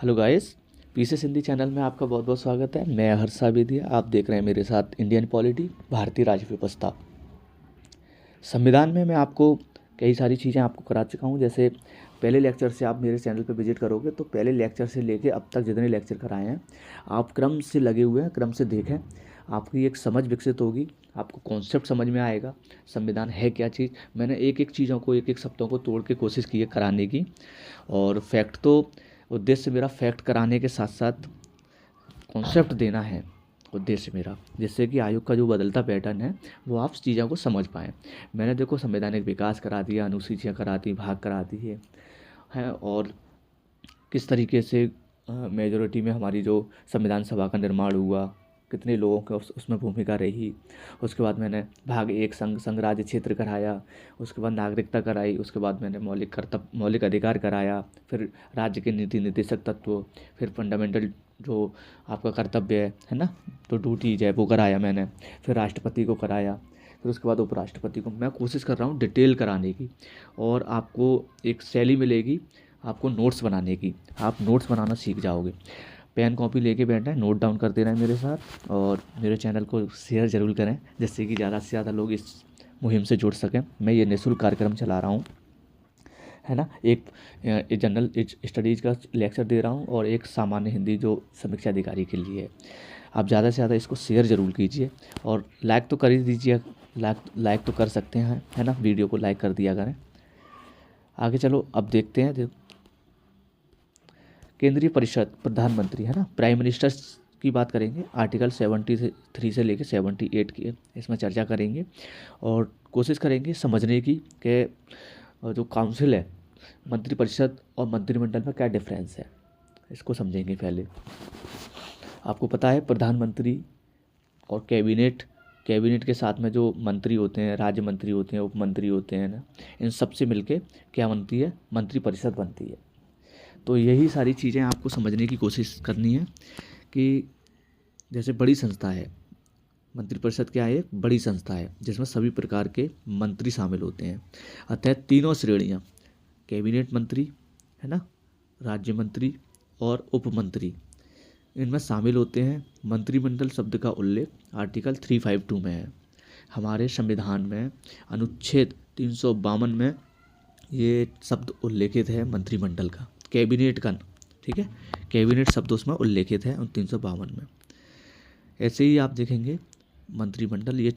Hello guys, PCS Hindi channel में आपका बहुत बहुत स्वागत है। मैं हर्षा बेदिया, आप देख रहे हैं मेरे साथ इंडियन पॉलिटी, भारतीय राज्य व्यवस्था। संविधान में मैं आपको कई सारी चीज़ें आपको करा चुका हूँ। जैसे पहले लेक्चर से आप मेरे चैनल पर विजिट करोगे तो पहले लेक्चर से लेके अब तक जितने लेक्चर कराए हैं आप क्रम से लगे हुए हैं, क्रम से देखें। आपकी एक समझ विकसित होगी, आपको कॉन्सेप्ट समझ में आएगा संविधान है क्या चीज़। मैंने एक एक चीज़ों को, एक एक शब्दों को तोड़ के कोशिश की है कराने की। और फैक्ट तो उद्देश्य मेरा फैक्ट कराने के साथ साथ कॉन्सेप्ट देना है उद्देश्य मेरा, जिससे कि आयोग का जो बदलता पैटर्न है वो आप चीज़ों को समझ पाएँ। मैंने देखो संवैधानिक विकास करा दिया, अनुसूचियाँ करा दी, भाग करा दिए हैं, और किस तरीके से मेजॉरिटी में हमारी जो संविधान सभा का निर्माण हुआ, कितने लोगों का उसमें भूमिका रही। उसके बाद मैंने भाग 1 संघ राज्य क्षेत्र कराया, उसके बाद नागरिकता कराई, उसके बाद मैंने मौलिक अधिकार कराया, फिर राज्य के नीति निर्देशक तत्व, फिर फंडामेंटल जो आपका कर्तव्य है ना, तो ड्यूटीज है वो कराया मैंने, फिर राष्ट्रपति को कराया, फिर उसके बाद उपराष्ट्रपति को। मैं कोशिश कर रहा हूँ डिटेल कराने की, और आपको एक शैली मिलेगी आपको नोट्स बनाने की। आप नोट्स बनाना सीख जाओगे। पेन कॉपी लेके बैठना है, नोट डाउन करते रहें मेरे साथ, और मेरे चैनल को शेयर ज़रूर करें जिससे कि ज़्यादा से ज़्यादा लोग इस मुहिम से जुड़ सकें। मैं ये निःशुल्क कार्यक्रम चला रहा हूँ, है ना। एक जनरल स्टडीज़ का लेक्चर दे रहा हूँ और एक सामान्य हिंदी जो समीक्षा अधिकारी के लिए है। आप ज़्यादा से ज़्यादा इसको शेयर ज़रूर कीजिए, और लाइक तो कर ही दीजिए। लाइक तो कर सकते हैं, है ना, वीडियो को लाइक कर दिया करें। आगे चलो, अब देखते हैं। केंद्रीय परिषद, प्रधानमंत्री, है ना, प्राइम मिनिस्टर की बात करेंगे। आर्टिकल 73 से लेकर 78 की इसमें चर्चा करेंगे, और कोशिश करेंगे समझने की कि जो काउंसिल है, मंत्रिपरिषद और मंत्रिमंडल में क्या डिफरेंस है, इसको समझेंगे पहले। आपको पता है प्रधानमंत्री और कैबिनेट के साथ में जो मंत्री होते हैं, राज्य मंत्री होते हैं, उप मंत्री होते हैं ना, इन सब से मिलके क्या बनती है, मंत्रिपरिषद बनती है। तो यही सारी चीज़ें आपको समझने की कोशिश करनी है कि जैसे बड़ी संस्था है, मंत्रिपरिषद क्या है, एक बड़ी संस्था है जिसमें सभी प्रकार के मंत्री शामिल होते हैं। अतः तीनों श्रेणियाँ, कैबिनेट मंत्री, है ना, राज्य मंत्री और उप मंत्री, इनमें शामिल होते हैं। मंत्रिमंडल शब्द का उल्लेख आर्टिकल 352 में है। हमारे संविधान में अनुच्छेद 352 में ये शब्द उल्लेखित है मंत्रिमंडल का, कैबिनेट का, ठीक है, कैबिनेट शब्द उसमें उल्लेखित है 352 में। ऐसे ही आप देखेंगे मंत्रिमंडल ये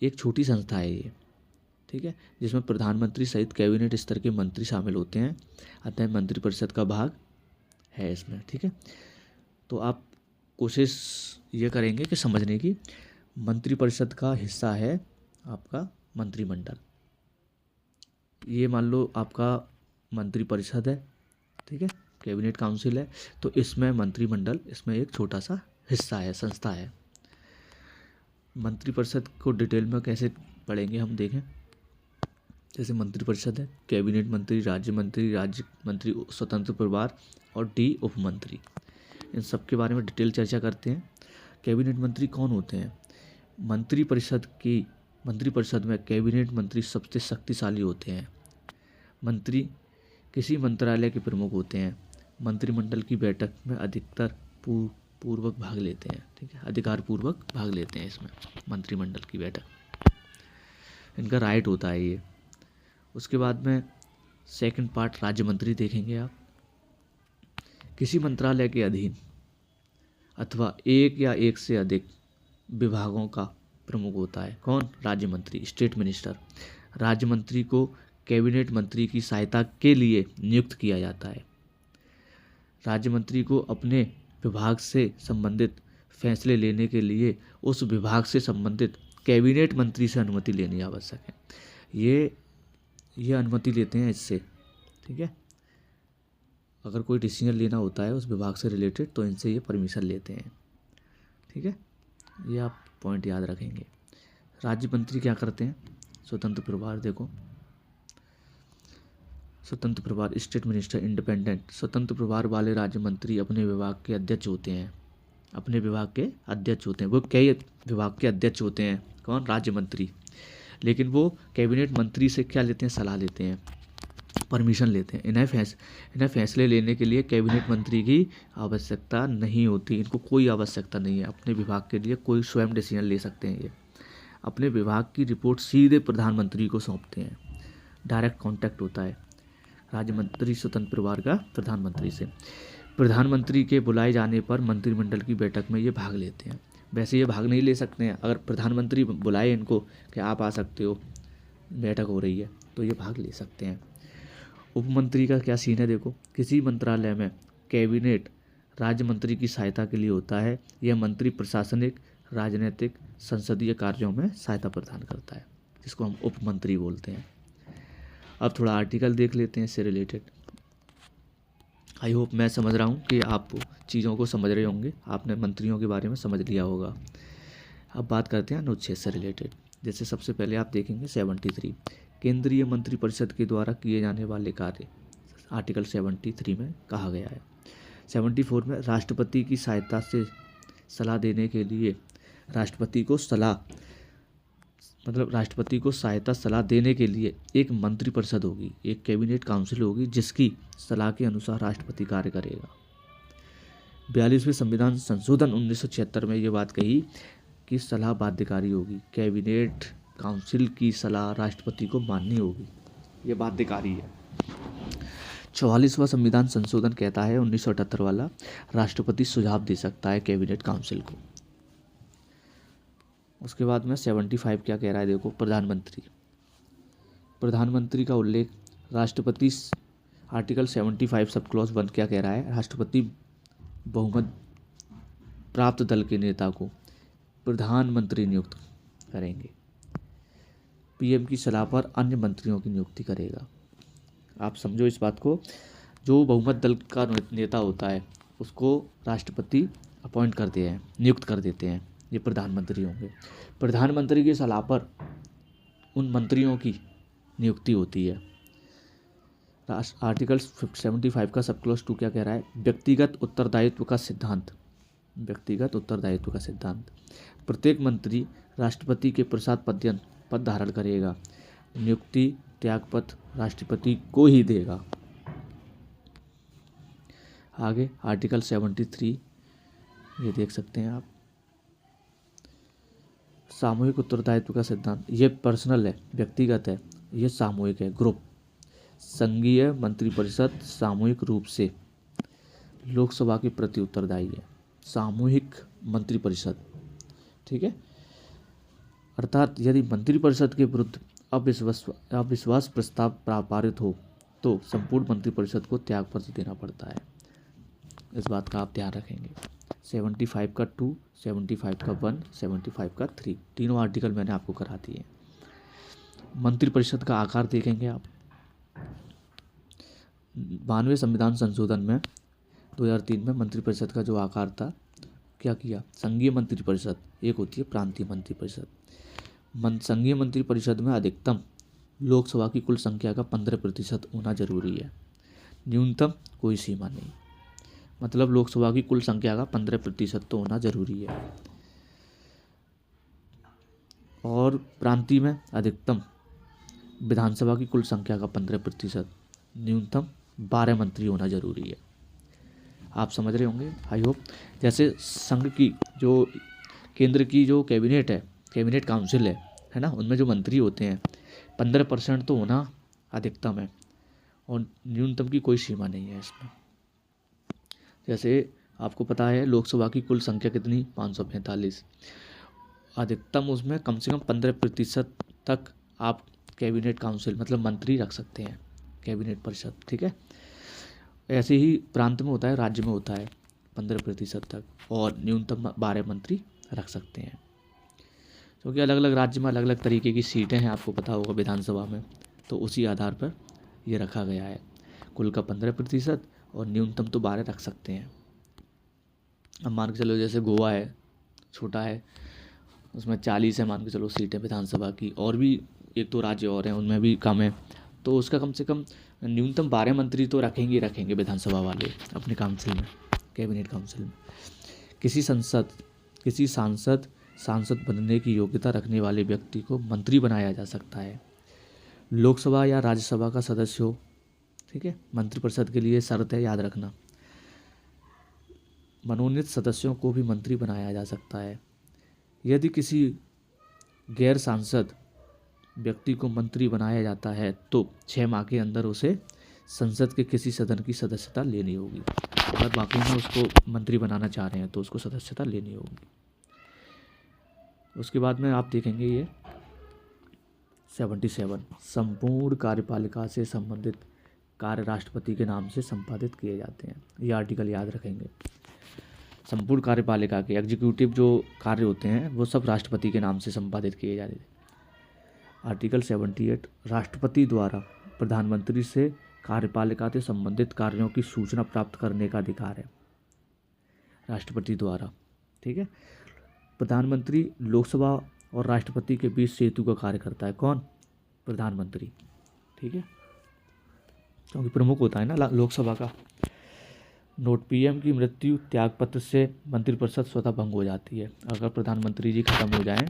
एक छोटी संस्था है ये, ठीक है, जिसमें प्रधानमंत्री सहित कैबिनेट स्तर के मंत्री शामिल होते हैं। अतः मंत्रिपरिषद का भाग है इसमें, ठीक है। तो आप कोशिश ये करेंगे कि समझने की, मंत्रिपरिषद का हिस्सा है आपका मंत्रिमंडल। ये मान लो आपका मंत्रिपरिषद है, ठीक है, कैबिनेट काउंसिल है, तो इसमें मंत्रिमंडल इसमें एक छोटा सा हिस्सा है, संस्था है। मंत्रिपरिषद को डिटेल में कैसे पढ़ेंगे हम, देखें। जैसे मंत्रिपरिषद है, कैबिनेट मंत्री, राज्य मंत्री, स्वतंत्र प्रभार और डी उप मंत्री, इन सब के बारे में डिटेल चर्चा करते हैं। कैबिनेट मंत्री कौन होते हैं? मंत्रिपरिषद में कैबिनेट मंत्री सबसे शक्तिशाली होते हैं। मंत्री किसी मंत्रालय के प्रमुख होते हैं। मंत्रिमंडल की बैठक में अधिकतर पूर्वक भाग लेते हैं, ठीक है, अधिकार पूर्वक भाग लेते हैं इसमें मंत्रिमंडल की बैठक, इनका राइट होता है ये। उसके बाद में सेकंड पार्ट राज्य मंत्री देखेंगे आप। किसी मंत्रालय के अधीन अथवा एक या एक से अधिक विभागों का प्रमुख होता है कौन? राज्य मंत्री, स्टेट मिनिस्टर। राज्य मंत्री को कैबिनेट मंत्री की सहायता के लिए नियुक्त किया जाता है। राज्य मंत्री को अपने विभाग से संबंधित फैसले लेने के लिए उस विभाग से संबंधित कैबिनेट मंत्री से अनुमति लेनी आवश्यक है। ये अनुमति लेते हैं इससे, ठीक है, अगर कोई डिसीजन लेना होता है उस विभाग से रिलेटेड तो इनसे ये परमिशन लेते हैं, ठीक है। ये आप पॉइंट याद रखेंगे। राज्य मंत्री क्या करते हैं? स्वतंत्र प्रभार, देखो, स्वतंत्र प्रभार, स्टेट मिनिस्टर, इंडिपेंडेंट। स्वतंत्र प्रभार वाले राज्य मंत्री अपने विभाग के अध्यक्ष होते हैं। वो कई विभाग के अध्यक्ष होते हैं कौन? राज्य मंत्री। लेकिन वो कैबिनेट मंत्री से क्या लेते हैं? सलाह लेते हैं। परमिशन लेते हैं। इन्हें फैसले लेने के लिए कैबिनेट मंत्री की आवश्यकता नहीं होती, इनको कोई आवश्यकता नहीं है। अपने विभाग के लिए कोई स्वयं डिसीजन ले सकते हैं। ये अपने विभाग की रिपोर्ट सीधे प्रधानमंत्री को सौंपते हैं। डायरेक्ट कांटेक्ट होता है राज्य मंत्री स्वतंत्र प्रभार का प्रधानमंत्री से। प्रधानमंत्री के बुलाए जाने पर मंत्रिमंडल की बैठक में ये भाग लेते हैं। वैसे ये भाग नहीं ले सकते हैं, अगर प्रधानमंत्री बुलाए इनको कि आप आ सकते हो, बैठक हो रही है, तो ये भाग ले सकते हैं। उप मंत्री का क्या सीन है देखो। किसी मंत्रालय में कैबिनेट राज्य मंत्री की सहायता के लिए होता है। यह मंत्री प्रशासनिक, राजनीतिक, संसदीय कार्यों में सहायता प्रदान करता है, जिसको हम उप मंत्री बोलते हैं। अब थोड़ा आर्टिकल देख लेते हैं इससे रिलेटेड। आई होप मैं समझ रहा हूँ कि आप चीज़ों को समझ रहे होंगे, आपने मंत्रियों के बारे में समझ लिया होगा। अब बात करते हैं अनुच्छेद से रिलेटेड। जैसे सबसे पहले आप देखेंगे 73 केंद्रीय मंत्रिपरिषद के द्वारा किए जाने वाले कार्य, आर्टिकल 73 में कहा गया है। 74 में राष्ट्रपति की सहायता से सलाह देने के लिए राष्ट्रपति को सहायता सलाह देने के लिए एक मंत्रिपरिषद होगी, एक कैबिनेट काउंसिल होगी, जिसकी सलाह के अनुसार राष्ट्रपति कार्य करेगा। 42वें संविधान संशोधन 1976 में ये बात कही कि सलाह बाध्यकारी होगी। कैबिनेट काउंसिल की सलाह राष्ट्रपति को माननी होगी, ये बाध्यकारी है। 44वां संविधान संशोधन कहता है 1978 वाला, राष्ट्रपति सुझाव दे सकता है कैबिनेट काउंसिल को। उसके बाद में 75 क्या कह रहा है देखो। प्रधानमंत्री का उल्लेख राष्ट्रपति, आर्टिकल 75 सब क्लॉज 1 क्या कह रहा है, राष्ट्रपति बहुमत प्राप्त दल के नेता को प्रधानमंत्री नियुक्त करेंगे। पीएम की सलाह पर अन्य मंत्रियों की नियुक्ति करेगा। आप समझो इस बात को, जो बहुमत दल का नेता होता है उसको राष्ट्रपति अपॉइंट करते हैं, नियुक्त कर देते हैं, ये प्रधानमंत्री होंगे। प्रधानमंत्री की सलाह पर उन मंत्रियों की नियुक्ति होती है। आर्टिकल 75 का सब क्लॉज 2 क्या कह रहा है, व्यक्तिगत उत्तरदायित्व का सिद्धांत। प्रत्येक मंत्री राष्ट्रपति के प्रसाद पद धारण करेगा। नियुक्ति त्यागपत्र राष्ट्रपति को ही देगा। आगे आर्टिकल 73 ये देख सकते हैं आप, सामूहिक उत्तरदायित्व का सिद्धांत। ये पर्सनल है, व्यक्तिगत है, ये सामूहिक है, ग्रुप। संघीय मंत्रिपरिषद सामूहिक रूप से लोकसभा के प्रति उत्तरदायी है। सामूहिक मंत्रिपरिषद, ठीक है। अर्थात यदि मंत्रिपरिषद के विरुद्ध अविश्वास प्रस्ताव पारित हो तो संपूर्ण मंत्रिपरिषद को त्यागपत्र देना पड़ता है। इस बात का आप ध्यान रखेंगे। 75 का 2, 75 का 1, 75 का 3, तीनों आर्टिकल मैंने आपको करा दिए। मंत्रिपरिषद का आकार देखेंगे आप। 92वें संविधान संशोधन में 2003 में मंत्रिपरिषद का जो आकार था, क्या किया, संघीय मंत्रिपरिषद एक होती है, प्रांतीय मंत्रिपरिषद। संघीय मंत्रिपरिषद में अधिकतम लोकसभा की कुल संख्या का 15% होना जरूरी है, न्यूनतम कोई सीमा नहीं। मतलब लोकसभा की कुल संख्या का 15% तो होना जरूरी है। और प्रांतीय में अधिकतम विधानसभा की कुल संख्या का 15%, न्यूनतम 12 मंत्री होना जरूरी है। आप समझ रहे होंगे आई होप। जैसे संघ की जो केंद्र की जो कैबिनेट है, कैबिनेट काउंसिल है ना, उनमें जो मंत्री होते हैं 15% तो होना अधिकतम है और न्यूनतम की कोई सीमा नहीं है इसमें। जैसे आपको पता है लोकसभा की कुल संख्या कितनी, 545, अधिकतम उसमें कम से कम 15% तक आप कैबिनेट काउंसिल मतलब मंत्री रख सकते हैं, कैबिनेट परिषद, ठीक है। ऐसे ही प्रांत में होता है, राज्य में होता है 15% तक, और न्यूनतम 12 मंत्री रख सकते हैं। क्योंकि अलग अलग राज्य में अलग अलग तरीके की सीटें हैं, आपको पता होगा विधानसभा में, तो उसी आधार पर ये रखा गया है। कुल का 15% और न्यूनतम तो 12 रख सकते हैं। अब मान के चलो जैसे गोवा है, छोटा है, उसमें 40 है मान के चलो सीटें विधानसभा की, और भी एक दो राज्य और हैं उनमें भी कम है, तो उसका कम से कम न्यूनतम 12 मंत्री तो रखेंगे विधानसभा वाले अपने काउंसिल में, कैबिनेट काउंसिल में। किसी सांसद बनने की योग्यता रखने वाले व्यक्ति को मंत्री बनाया जा सकता है। लोकसभा या राज्यसभा का सदस्य हो ठीक है, मंत्रिपरिषद के लिए शर्त है, याद रखना। मनोनीत सदस्यों को भी मंत्री बनाया जा सकता है। यदि किसी गैर सांसद व्यक्ति को मंत्री बनाया जाता है तो 6 माह के अंदर उसे संसद के किसी सदन की सदस्यता लेनी होगी। अगर वाकई में उसको मंत्री बनाना चाह रहे हैं तो उसको सदस्यता लेनी होगी। उसके बाद में आप देखेंगे ये 77 संपूर्ण कार्यपालिका से संबंधित कार्य राष्ट्रपति के नाम से संपादित किए जाते हैं। ये आर्टिकल याद रखेंगे। संपूर्ण कार्यपालिका के एग्जीक्यूटिव जो कार्य होते हैं वो सब राष्ट्रपति के नाम से संपादित किए जाते हैं। आर्टिकल 78 राष्ट्रपति द्वारा प्रधानमंत्री से कार्यपालिका से संबंधित कार्यों की सूचना प्राप्त करने का अधिकार है, राष्ट्रपति द्वारा। ठीक है, प्रधानमंत्री लोकसभा और राष्ट्रपति के बीच सेतु का कार्य करता है। कौन? प्रधानमंत्री। ठीक है, क्योंकि प्रमुख होता है ना लोकसभा का। नोट, पीएम की मृत्यु त्यागपत्र से मंत्रिपरिषद स्वतः भंग हो जाती है। अगर प्रधानमंत्री जी खत्म हो जाएं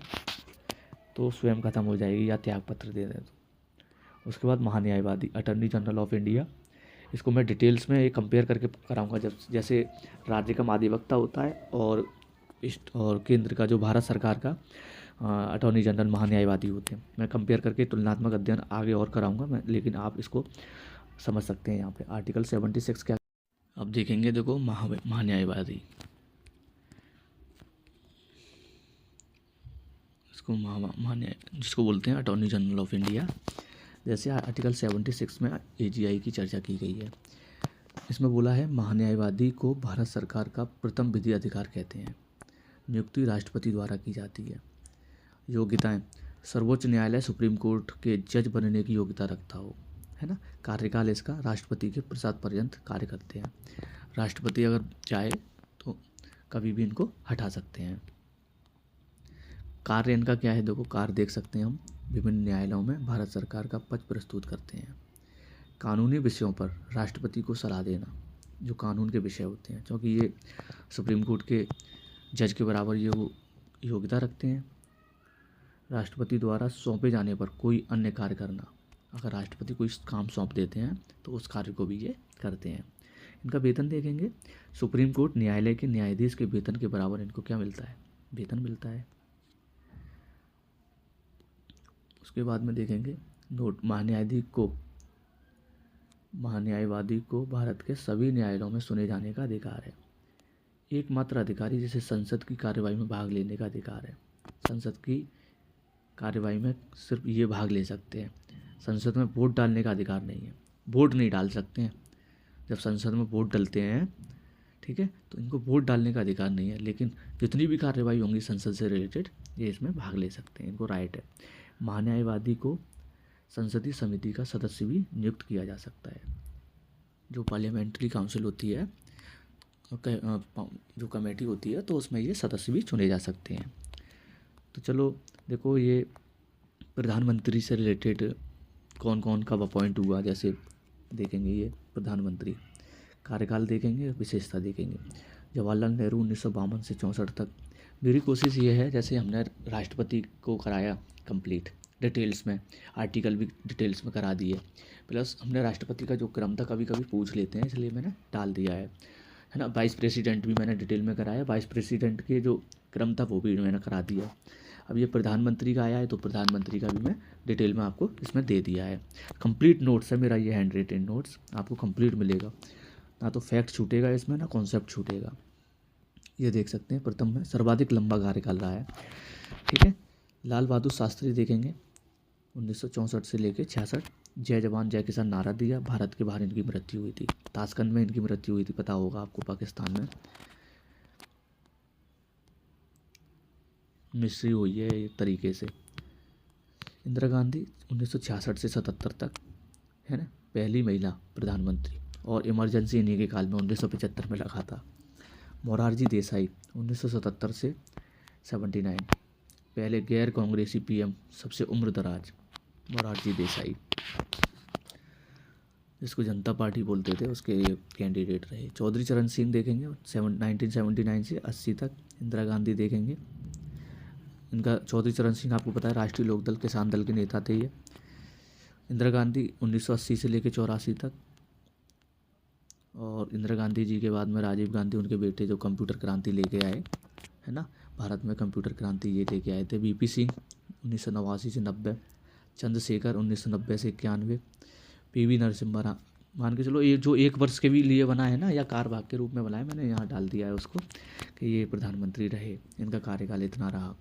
तो स्वयं खत्म हो जाएगी या त्यागपत्र दे दें तो। उसके बाद महान्यायवादी, अटर्नी जनरल ऑफ इंडिया। इसको मैं डिटेल्स में कंपेयर करके कराऊंगा। जब जैसे राज्य का महाधिवक्ता होता है और केंद्र का जो भारत सरकार का अटॉर्नी जनरल महान्यायवादी होते हैं, मैं कंपेयर करके तुलनात्मक अध्ययन आगे और कराऊंगा मैं, लेकिन आप इसको समझ सकते हैं। यहाँ पे आर्टिकल 76 क्या अब देखेंगे। देखो, महान्यायवादी, इसको महान्याय जिसको बोलते हैं अटॉर्नी जनरल ऑफ इंडिया। जैसे आर्टिकल 76 में एजीआई की चर्चा की गई है। इसमें बोला है महान्यायवादी को भारत सरकार का प्रथम विधि अधिकार कहते हैं। नियुक्ति राष्ट्रपति द्वारा की जाती है। योग्यताएं, सर्वोच्च न्यायालय सुप्रीम कोर्ट के जज बनने की योग्यता रखता हो, है ना। कार्यकाल इसका राष्ट्रपति के प्रसाद पर्यंत कार्य करते हैं। राष्ट्रपति अगर चाहे तो कभी भी इनको हटा सकते हैं। कार्य इनका क्या है? देखो, कार्य देख सकते हैं हम। विभिन्न न्यायालयों में भारत सरकार का पक्ष प्रस्तुत करते हैं। कानूनी विषयों पर राष्ट्रपति को सलाह देना, जो कानून के विषय होते हैं, क्योंकि ये सुप्रीम कोर्ट के जज के बराबर ये वो योग्यता रखते हैं। राष्ट्रपति द्वारा सौंपे जाने पर कोई अन्य कार्य करना, अगर राष्ट्रपति कोई काम सौंप देते हैं तो उस कार्य को भी ये करते हैं। इनका वेतन देखेंगे। सुप्रीम कोर्ट न्यायालय के न्यायाधीश के वेतन के बराबर इनको क्या मिलता है? वेतन मिलता है। उसके बाद में देखेंगे नोट, महान्यायवादी को भारत के सभी न्यायालयों में सुने जाने का अधिकार है। एकमात्र अधिकारी जिसे संसद की कार्यवाही में भाग लेने का अधिकार है। संसद की कार्यवाही में सिर्फ ये भाग ले सकते हैं। संसद में वोट डालने का अधिकार नहीं है, वोट नहीं डाल सकते हैं। जब संसद में वोट डलते हैं, ठीक है, तो इनको वोट डालने का अधिकार नहीं है, लेकिन जितनी भी कार्यवाही होंगी संसद से रिलेटेड ये इसमें भाग ले सकते हैं, इनको राइट है। महान्यायवादी को संसदीय समिति का सदस्य भी नियुक्त किया जा सकता है। जो पार्लियामेंट्री काउंसिल होती है, जो कमेटी होती है, तो उसमें ये सदस्य भी चुने जा सकते हैं। तो चलो देखो, ये प्रधानमंत्री से रिलेटेड कौन कौन कब अपॉइंट हुआ, जैसे देखेंगे ये प्रधानमंत्री कार्यकाल देखेंगे, विशेषता देखेंगे। जवाहरलाल नेहरू 1952 से 64 तक। मेरी कोशिश ये है, जैसे हमने राष्ट्रपति को कराया कंप्लीट डिटेल्स में, आर्टिकल भी डिटेल्स में करा दिए, प्लस हमने राष्ट्रपति का जो क्रम था कभी कभी पूछ लेते हैं, इसलिए मैंने डाल दिया है ना। वाइस प्रेसिडेंट भी मैंने डिटेल में कराया, वाइस प्रेसिडेंट के जो क्रम था वो भी मैंने करा दिया। अब ये प्रधानमंत्री का आया है तो प्रधानमंत्री का भी मैं डिटेल में आपको इसमें दे दिया है। कंप्लीट नोट्स है मेरा, ये हैंड रिटेन नोट्स आपको कंप्लीट मिलेगा, ना तो फैक्ट छूटेगा इसमें, ना कॉन्सेप्ट छूटेगा। ये देख सकते हैं, प्रथम में सर्वाधिक लंबा कार्यकाल रहा है, ठीक है। लाल बहादुर शास्त्री देखेंगे 1964 से लेकर 66। जय जवान जय किसान नारा दिया, भारत के बाहर इनकी मृत्यु हुई थी। ताशकंद में इनकी मृत्यु हुई थी, पता होगा आपको, पाकिस्तान में मिस्री हुई है एक तरीके से। इंदिरा गांधी 1966 से 77 तक, है ना, पहली महिला प्रधानमंत्री, और इमरजेंसी इन्हीं के काल में 1975 में लगा था। मोरारजी देसाई 1977 से 79, पहले गैर कांग्रेसी पीएम, सबसे उम्र दराज मोरारजी देसाई, जिसको जनता पार्टी बोलते थे, उसके कैंडिडेट रहे। चौधरी चरण सिंह देखेंगे 1979 से 80 तक। इंदिरा गांधी देखेंगे, इनका चौधरी चरण सिंह आपको पता है राष्ट्रीय लोकदल किसान दल के नेता थे ये। इंदिरा गांधी 1980 से लेकर 84 तक। और इंदिरा गांधी जी के बाद में राजीव गांधी, उनके बेटे, जो कंप्यूटर क्रांति लेके आए, है ना, भारत में कंप्यूटर क्रांति ये लेके आए थे। वीपी सिंह 1989 से 90, चंद्रशेखर 1990 से 91, पीवी नरसिम्हा राव, मान के चलो ये जो 1 वर्ष के भी लिए बना है ना, या कार्यभाग के रूप में बनाया, मैंने यहाँ डाल दिया है उसको कि ये प्रधानमंत्री रहे, इनका कार्यकाल इतना रहा,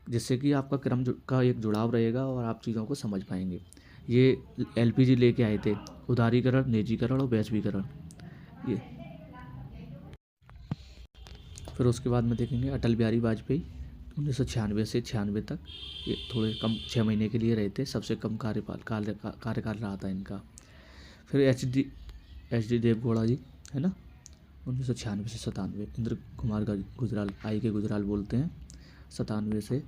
जिससे कि आपका क्रम का एक जुड़ाव रहेगा और आप चीज़ों को समझ पाएंगे। ये एलपीजी लेके आए थे, उदारीकरण, निजीकरण और वैश्वीकरण। ये फिर उसके बाद में देखेंगे अटल बिहारी वाजपेयी 1996 से 96 तक, ये थोड़े कम 6 महीने के लिए रहे थे, सबसे कम कार्यकाल रहा था इनका। फिर एच डी देवगौड़ा जी, है ना, 1996 से 97, इंद्र कुमार गुजराल, आई के गुजराल बोलते हैं, 97 से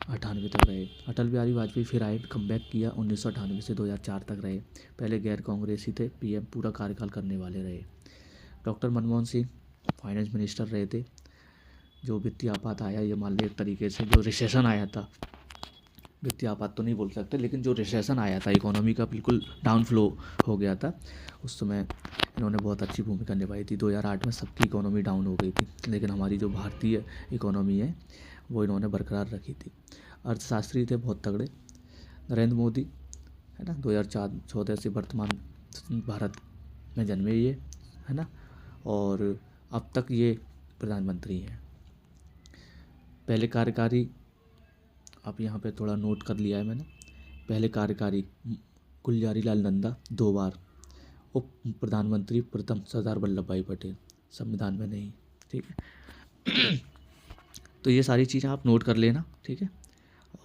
98 तक रहे। अटल बिहारी वाजपेयी फिर आए, कमबैक किया, 1998 से 2004 तक रहे। पहले गैर कांग्रेसी थे, पीएम पूरा कार्यकाल करने वाले रहे। Doctor Manmohan Singh finance minister रहे थे। जो वित्तीय आपात आया, ये मान लीजिए एक तरीके से जो रिसेशन आया था, वित्तीय आपात तो नहीं बोल सकते, लेकिन जो रिसेशन आया था, इकोनॉमी का बिल्कुल डाउन फ्लो हो गया था, उस समय इन्होंने बहुत अच्छी भूमिका निभाई थी। 2008 में सबकी इकोनॉमी डाउन हो गई थी, लेकिन हमारी जो भारतीय इकोनॉमी है वो इन्होंने बरकरार रखी थी। अर्थशास्त्री थे बहुत तगड़े। नरेंद्र मोदी, है ना, 2014 से वर्तमान भारत में जन्मे ये, है ना, और अब तक ये प्रधानमंत्री हैं। पहले कार्यकारी, आप यहाँ पे थोड़ा नोट कर लिया है मैंने, पहले कार्यकारी गुलजारी लाल नंदा 2 बार, उप प्रधानमंत्री प्रथम सरदार वल्लभ भाई पटेल, संविधान में नहीं, ठीक है। तो ये सारी चीज़ें आप नोट कर लेना, ठीक है।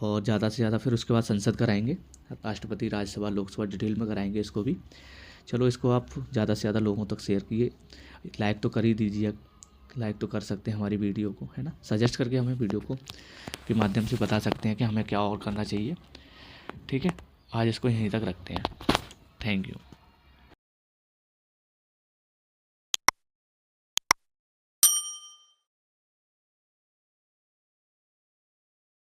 और ज़्यादा से ज़्यादा फिर उसके बाद संसद कराएंगे, राष्ट्रपति, राज्यसभा, लोकसभा, डिटेल में कराएंगे इसको भी। चलो, इसको आप ज़्यादा से ज़्यादा लोगों तक शेयर किए, लाइक तो कर ही दीजिए, लाइक तो कर सकते हैं हमारी वीडियो को, है ना, सजेस्ट करके हमें वीडियो को के माध्यम से बता सकते हैं कि हमें क्या और करना चाहिए, ठीक है। आज इसको यहीं तक रखते हैं। Thank you.